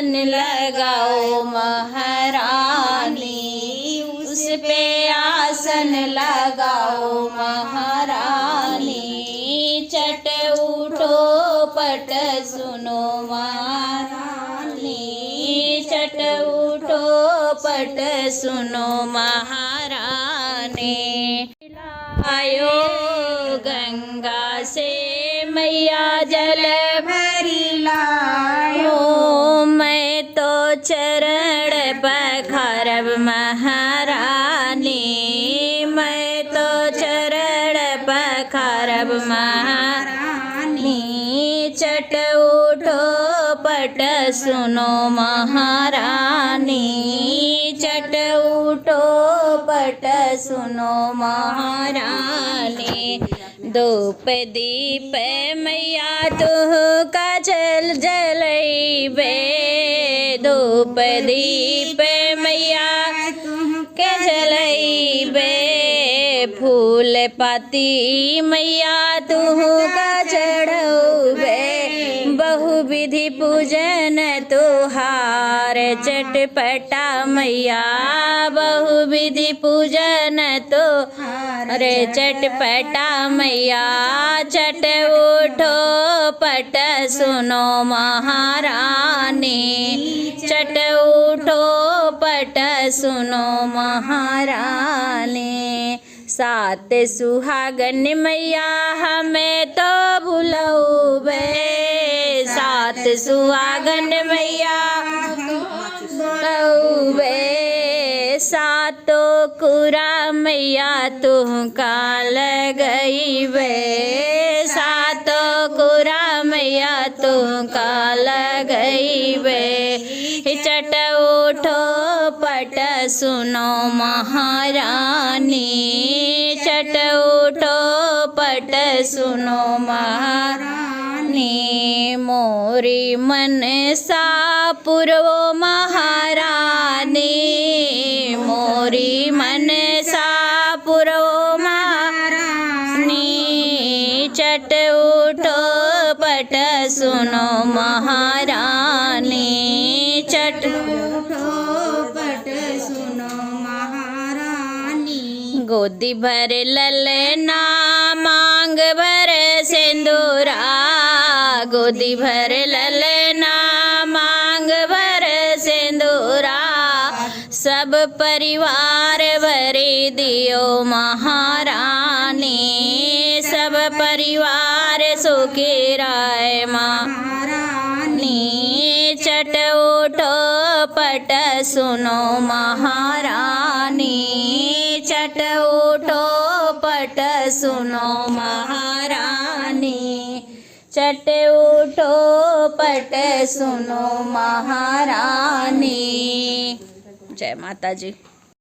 आसन लगाओ महारानी, उस पे आसन लगाओ महारानी। चट उठो पट सुनो महारानी, चट उठो पट सुनो महारानी। आयो गंगा से मैया जल भरी लायो, मैं तो चरण पखारब महारानी, मैं तो चरण पखारब महारानी। चट उठो पट सुनो महारानी, चट उठो पट सुनो महारानी। धूप दीप मैया तुह का जल जलैबे, धूप दीप मैया तुह के जलैबे। फूल पाती मैया तुह का चढ़ौबे, बहुविधि पूजन तुहार चटपटा मैया, बहुविधि पूजन तुहार चटपटा मैया। चट उठो पट सुनो महारानी, चट उठो पट सुनो महारानी। सात सुहागन मैया हमें तो भुलौबे, सात सुहागन मैया भुलौबे। सातो कुरा मैया तुहका लगैबे, सातो कुरा मैया तुहका लगैबे। चट उठो पट सुनो महारानी, चट उठो पट सुनो महारानी। मोरी मनसा पुरवो महारानी, मोरी मनसा पुरवो महारानी। चट उठो पट सुनो महारानी, चट उठो पट सुनो महारानी। गोदी भर ललना मांग भर सिंदूरा, गोदी भर ललना मांग भर सिंदूरा। सब परिवार भरी दियो महारानी, सब परिवार सुखी राय महारानी। चट उठो पट सुनो महारानी, चट उठो पट सुनो महारानी। चट उठो पट सुनो महारानी। जय माता जी।